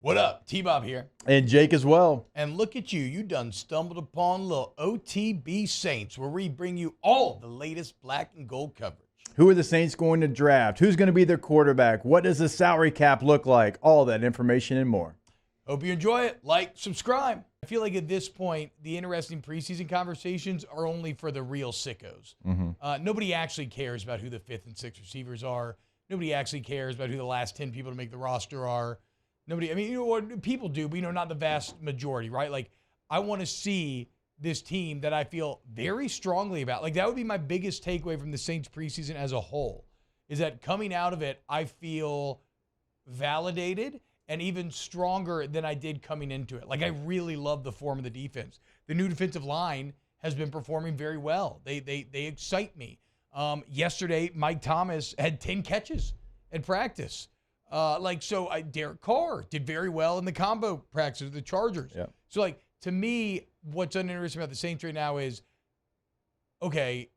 What up? T-Bob here. And Jake as well. And look at you. You done stumbled upon little OTB Saints, where we bring you all the latest black and gold coverage. Who are the Saints going to draft? Who's going to be their quarterback? What does the salary cap look like? All that information and more. Hope you enjoy it. Like, subscribe. I feel like at this point, the interesting preseason conversations are only for the real sickos. Nobody actually cares about who the 5th and 6th receivers are. Nobody actually cares about who the last 10 people to make the roster are. Nobody, I mean, you know what people do, but not the vast majority, right? Like, I want to see this team that I feel very strongly about. Like, that would be my biggest takeaway from the Saints preseason as a whole, is that coming out of it, I feel validated and even stronger than I did coming into it. Like, I really love the form of the defense. The new defensive line has been performing very well. They excite me. Yesterday, Mike Thomas had 10 catches in practice. Derek Carr did very well in the combo practice with the Chargers. Yeah. So, to me, what's uninteresting about the Saints right now is, okay,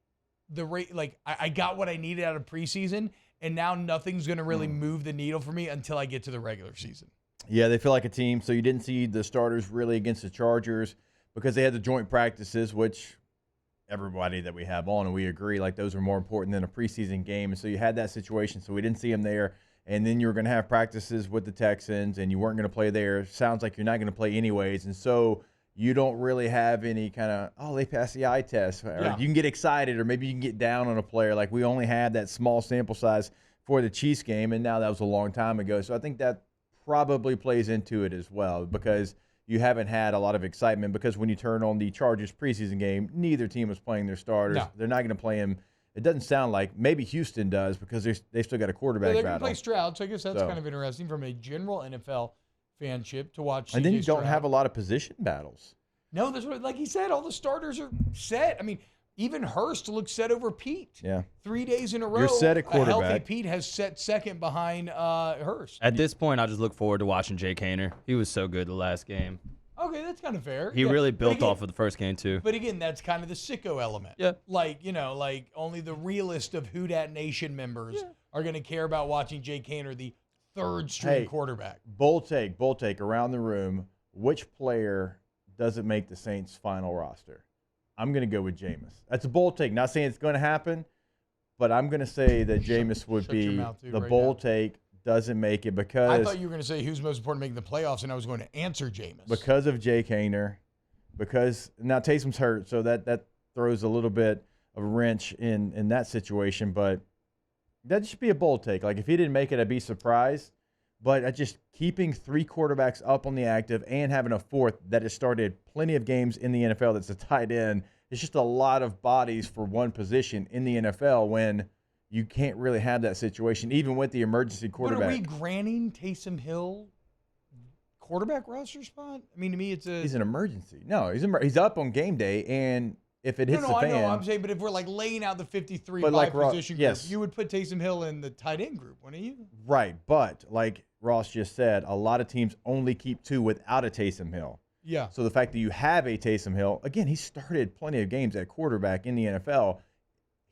the rate, I got what I needed out of preseason, and now nothing's going to really move the needle for me until I get to the regular season. Yeah, they feel like a team. So you didn't see the starters really against the Chargers because they had the joint practices, which everybody that we have on, and we agree, those are more important than a preseason game. And so you had that situation, so we didn't see them there. And then you were going to have practices with the Texans, and you weren't going to play there. Sounds like you're not going to play anyways. And so you don't really have any kind of, they passed the eye test. Or you can get excited, or maybe you can get down on a player. Like, we only had that small sample size for the Chiefs game, and now that was a long time ago. So I think that probably plays into it as well, because you haven't had a lot of excitement, because when you turn on the Chargers preseason game, neither team was playing their starters. No. They're not going to play him. It doesn't sound like. Maybe Houston does, because they've still got a quarterback they're battle. going to play Stroud, so I guess that's kind of interesting from a general NFL fanship to watch. And then you Stroud. don't have a lot of position battles. No, that's what, like he said, all the starters are set. I mean, even Hurst looks set over Pete. Yeah. 3 days in a row. You're set at quarterback. A healthy Pete has set second behind Hurst. At this point, I just look forward to watching Jake Haener. He was so good the last game. Okay, that's kind of fair. He really built off of the first game, too. But again, that's kind of the sicko element. Yeah. Only the realist of Who Dat Nation members are going to care about watching Jake Haener, the third-string quarterback. Bold take around the room. Which player doesn't make the Saints' final roster? I'm going to go with Jameis. That's a bold take. Not saying it's going to happen, but I'm going to say that Jameis would be the bold take. Doesn't make it because I thought you were going to say who's most important to making the playoffs, and I was going to answer Jameis. Because of Jake Haener, because now Taysom's hurt, so that throws a little bit of a wrench in that situation. But that should be a bold take. Like, if he didn't make it, I'd be surprised. But just keeping 3 quarterbacks up on the active and having a 4th that has started plenty of games in the NFL that's a tight end, it's just a lot of bodies for one position in the NFL when you can't really have that situation, even with the emergency quarterback. But are we granting Taysom Hill quarterback roster spot? I mean, to me, he's an emergency. No, he's up on game day, and if it hits the fan. I know. I'm saying, but if we're laying out the 53 position group, you would put Taysom Hill in the tight end group, wouldn't you? Right, but like Ross just said, a lot of teams only keep 2 without a Taysom Hill. Yeah. So the fact that you have a Taysom Hill, again, he started plenty of games at quarterback in the NFL.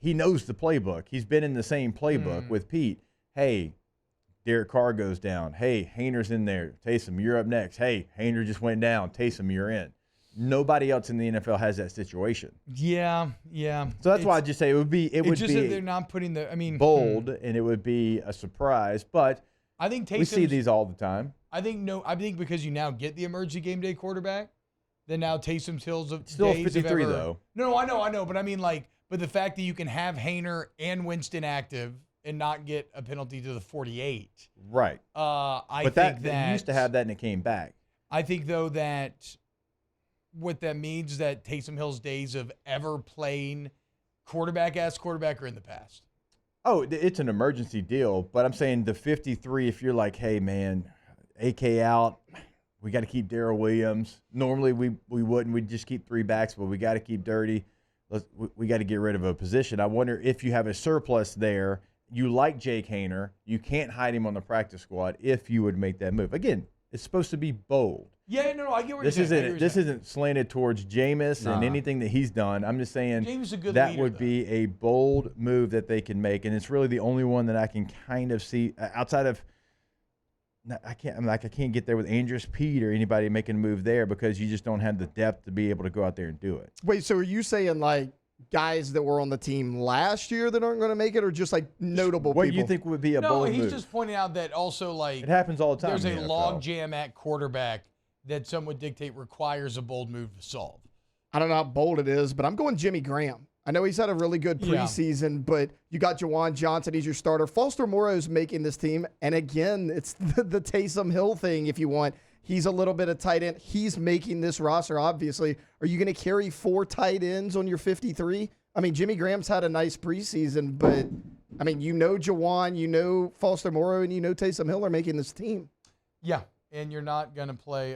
He knows the playbook. He's been in the same playbook with Pete. Hey, Derek Carr goes down. Hey, Haener's in there. Taysom, you're up next. Hey, Haener just went down. Taysom, you're in. Nobody else in the NFL has that situation. Yeah. So that's why I just say it would be that they're not putting bold, and it would be a surprise. But I think we see these all the time. I think because you now get the emergency game day quarterback, then now Taysom Hill's still 53 though. No, I know, but I mean but the fact that you can have Haener and Winston active and not get a penalty to the 48. Right. I think that you used to have that and it came back. I think, though, that what that means is that Taysom Hill's days of ever playing quarterback are in the past. Oh, it's an emergency deal, but I'm saying the 53, if you're like, hey, man, AK out, we got to keep Darrell Williams. Normally we wouldn't. We'd just keep 3 backs, but we got to keep Dirty. We got to get rid of a position. I wonder if you have a surplus there. You like Jake Haener. You can't hide him on the practice squad if you would make that move. Again, it's supposed to be bold. Yeah, no, I get what you're saying. This isn't slanted towards Jameis and anything that he's done. I'm just saying Jameis a good that leader, would be a bold move that they can make, and it's really the only one that I can kind of see outside of I can't get there with Andrews Pete or anybody making a move there because you just don't have the depth to be able to go out there and do it. Wait, so are you saying like guys that were on the team last year that aren't going to make it, or just like notable What people? you think would be a bold move? No, he's just pointing out that also like it happens all the time. there's in a the NFL. log jam at quarterback that some would dictate requires a bold move to solve. I don't know how bold it is, but I'm going Jimmy Graham. I know he's had a really good preseason, but you got Jawan Johnson. He's your starter. Foster Moreau's making this team. And again, it's the Taysom Hill thing if you want. He's a little bit of tight end. He's making this roster, obviously. Are you going to carry 4 tight ends on your 53? I mean, Jimmy Graham's had a nice preseason, but, I mean, Jawan, Foster Moreau, and Taysom Hill are making this team. Yeah, and you're not going to play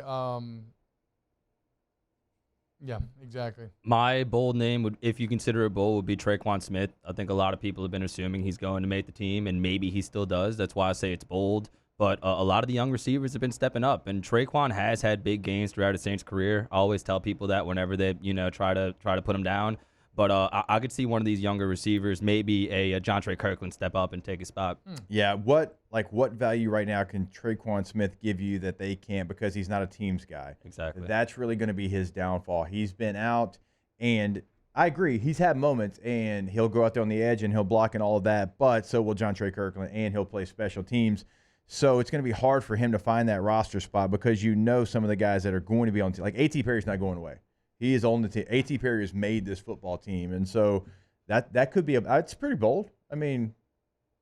yeah, exactly. My bold name would, if you consider it bold, would be Traquan Smith. I think a lot of people have been assuming he's going to make the team, and maybe he still does. That's why I say it's bold. But a lot of the young receivers have been stepping up, and Traquan has had big games throughout his Saints career. I always tell people that whenever they, try to put him down. But I could see one of these younger receivers, maybe a Jontre Kirkland, step up and take a spot. Yeah, what value right now can Traquan Smith give you that they can't because he's not a team's guy? Exactly. That's really going to be his downfall. He's been out, and I agree. He's had moments, and he'll go out there on the edge, and he'll block and all of that, but so will Jontre Kirkland, and he'll play special teams. So it's going to be hard for him to find that roster spot because some of the guys that are going to be on the team. Like A.T. Perry's not going away. He is on the team. A.T. Perry has made this football team, and so that could be it's pretty bold. I mean,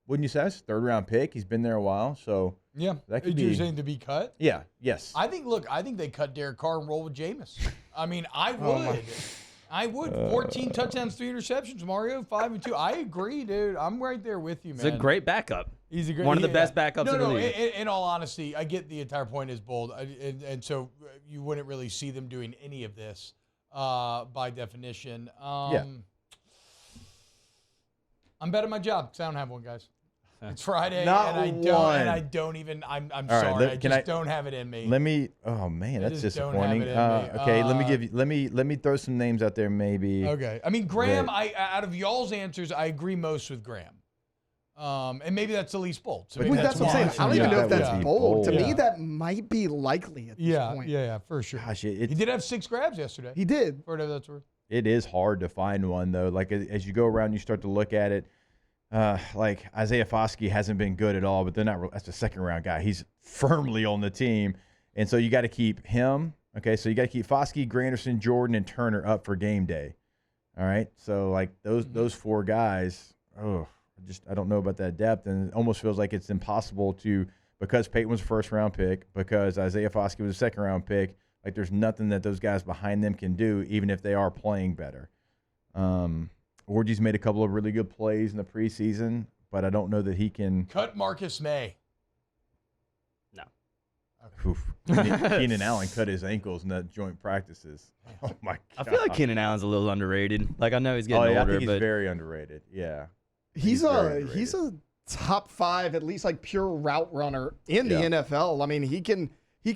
wouldn't you say? It's a 3rd-round pick. He's been there a while, so yeah. that could You're be saying to be cut? Yeah. Yes. I think they cut Derek Carr and roll with Jameis. I mean, I would. I would. 14 touchdowns, 3 interceptions, Mario, 5-2. I agree, dude. I'm right there with you, man. He's a great backup. He's a great one of the best backups in the league. In all honesty, I get the entire point is bold, and so you wouldn't really see them doing any of this by definition. I'm betting my job because I don't have one, guys. It's Friday, Not and one. I don't even. I'm All right, sorry. I just don't have it in me. Let me. Oh man, that's just don't disappointing. have it in me. Okay, let me give you. Let me throw some names out there. Maybe. Okay. I mean, Graham. Out of y'all's answers, I agree most with Graham. And maybe that's the least bold. So maybe That's what I'm saying. I don't even know if that's bold. To me, Yeah. that might be likely at this point. Yeah, for sure. Gosh, He did have 6 grabs yesterday. He did. For whatever that's worth. it is hard to find one though. Like as you go around, you start to look at it. Like Isaiah Foskey hasn't been good at all, but they're not. That's a 2nd-round guy. He's firmly on the team, and so you got to keep him. Okay, so you got to keep Foskey, Granderson, Jordan, and Turner up for game day. All right, so like those 4 guys. Oh, I don't know about that depth, and it almost feels like it's impossible to, because Peyton was a 1st-round pick, because Isaiah Foskey was a 2nd-round pick. Like there's nothing that those guys behind them can do, even if they are playing better. Orgy's made a couple of really good plays in the preseason, but I don't know that he can Cut Marcus May. No. Oof. Keenan Allen cut his ankles in that joint practices. Oh my god! I feel like Keenan Allen's a little underrated. Like I know he's getting I older, think he's but very underrated. Yeah, He's very a top 5, at least like pure route runner in the NFL. I mean, he can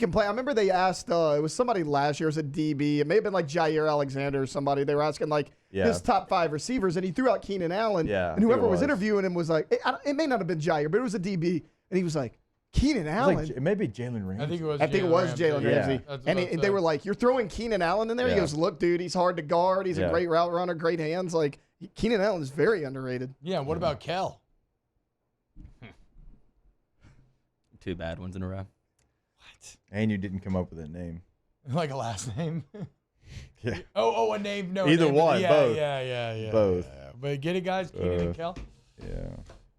play. I remember they asked, it was somebody last year, it was a DB. It may have been like Jair Alexander or somebody. They were asking like his top 5 receivers, and he threw out Keenan Allen. Yeah, and whoever was interviewing him was like, it may not have been Jair, but it was a DB, and he was like, Keenan Allen. it may be Jalen Ramsey. I think it was Jalen Ramsey. And they were like, you're throwing Keenan Allen in there? He goes, look, dude, he's hard to guard. He's a great route runner, great hands. Like, Keenan Allen is very underrated. Yeah, what about Kel? 2 bad ones in a row. And you didn't come up with a name. Like a last name? Yeah. Oh, a name? No. Either one, both. Yeah. Both. Yeah. But get it, guys? Keenan and Kel? Yeah.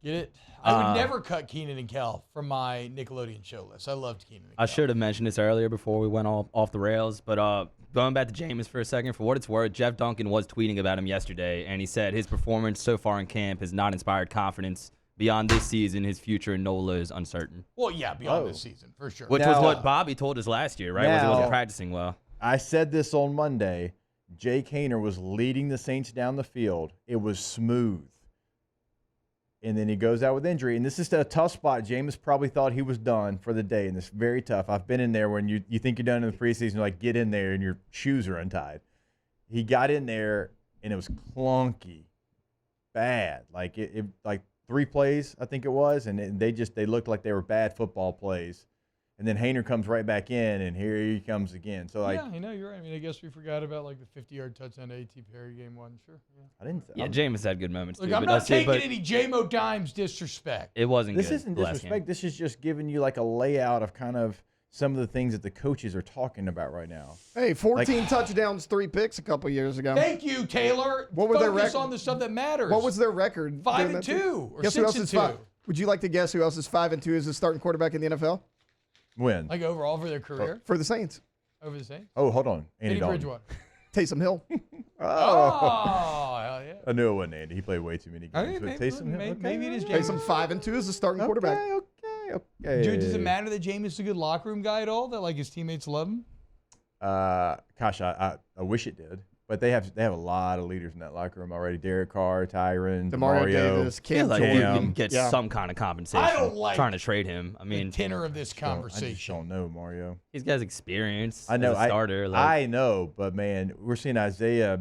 Get it? I would never cut Keenan and Kel from my Nickelodeon show list. I loved Keenan and Kel. I should have mentioned this earlier before we went off the rails, but going back to Jameis for a second, for what it's worth, Jeff Duncan was tweeting about him yesterday, and he said his performance so far in camp has not inspired confidence. Beyond this season, his future in NOLA is uncertain. Well, yeah, beyond this season, for sure. Which was what Bobby told us last year, right? Was he wasn't practicing well. I said this on Monday. Jake Haener was leading the Saints down the field. It was smooth. And then he goes out with injury. And this is a tough spot. Jameis probably thought he was done for the day, and it's very tough. I've been in there when you think you're done in the preseason, you're like, get in there, and your shoes are untied. He got in there, and it was clunky, bad. Like, like 3 plays, I think it was, and they looked like they were bad football plays And then Haener comes right back in, and here he comes again. So, like, yeah, I know you're right. I mean, I guess we forgot about like the 50-yard touchdown to A.T. Perry game one. Sure. Yeah. I didn't. Yeah, Jameis had good moments Look, too. I'm but not that's it, taking but any J-Mo Dimes disrespect. it wasn't This good. isn't the last disrespect. game. This is just giving you like a layout of kind of some of the things that the coaches are talking about right now. Hey, 14 touchdowns, 3 picks a couple years ago. Thank you, Taylor. What were their Focus record? on the stuff that matters. What was their record? 5-2 or Guess who else 6-2? is 5? Would you like to guess who else is 5-2 as a starting quarterback in the NFL When? Like overall for their career? for the Saints? Over the Saints? Oh, hold on. Andy Teddy Dalton. Bridgewater. Taysom Hill. Oh, hell yeah. I knew it wasn't Andy. He played way too many games. Okay, But maybe- Taysom Hill, maybe it is okay. Jameis. Taysom 5-2 as a starting quarterback. Okay. Dude, does it matter that Jameis is a good locker room guy at all? That like his teammates love him? Gosh, I wish it did. But they have a lot of leaders in that locker room already. Derek Carr, Tyron, Demario Davis, I feel Cam like you Jordan. can get Yeah. some kind of compensation. I don't like trying to trade him. I The mean, tenor of this I just conversation. don't know, Mario. he's got experience. I know. as a starter. Like, I know, but man, we're seeing Isaiah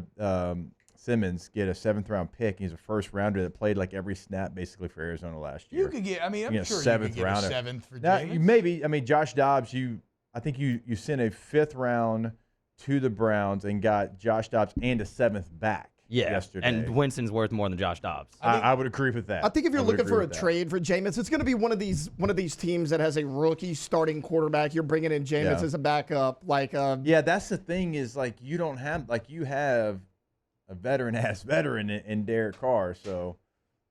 Simmons get a 7th-round pick. He's a first-rounder that played like every snap basically for Arizona last year. You could get, I mean, I'm You get a sure you seventh could get rounder. a 7th for Now, Jameis. maybe. I mean, Josh Dobbs. I think you sent a 5th round to the Browns and got Josh Dobbs and a 7th back. yeah, yesterday. and Winston's worth more than Josh Dobbs. I would agree with that. I think if you're would looking agree for a with that. trade for Jameis, it's going to be one of these teams that has a rookie starting quarterback. You're bringing in Jameis Yeah. as a backup. Like, Yeah, that's the thing is like you don't have like you have a veteran in Derek Carr. So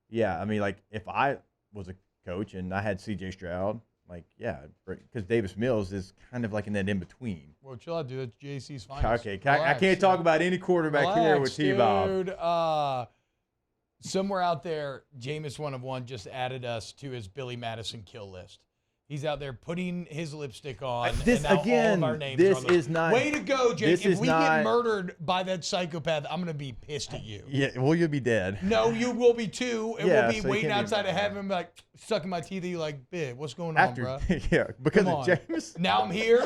yeah, I mean like if I was a coach and I had C.J. Stroud, like yeah, because Davis Mills is kind of like in that in between. Well, chill out, dude. That's JC's finest. Okay, I can't talk about any quarterback here with T-Bob. Dude, somewhere out there, Jameis 1 of 1 just added us to his Billy Madison kill list. He's out there putting his lipstick on. This and now all again, of our names this are on the is not. Way to go, Jake. This If is we not- get murdered by that psychopath, I'm going to be pissed at you. Yeah, well, you'll be dead. No, you will be too. And Yeah, we'll be so you waiting can't be outside of mad. heaven, like sucking my teeth at you, like, "Bib, what's going on, After, bro? yeah, because Come of on. Jameis. Now I'm here.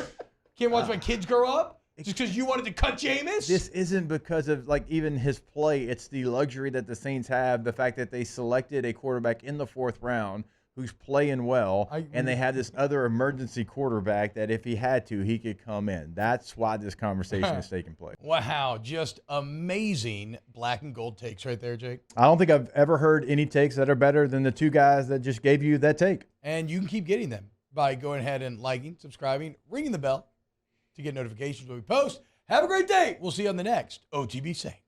Can't watch my kids grow up just because you wanted to cut Jameis." This isn't because of like even his play. It's the luxury that the Saints have, the fact that they selected a quarterback in the 4th round who's playing well, and they have this other emergency quarterback that if he had to, he could come in. That's why this conversation is taking place. Wow, just amazing black and gold takes right there, Jake. I don't think I've ever heard any takes that are better than the two guys that just gave you that take. And you can keep getting them by going ahead and liking, subscribing, ringing the bell to get notifications when we post. Have a great day. We'll see you on the next OTB Saints.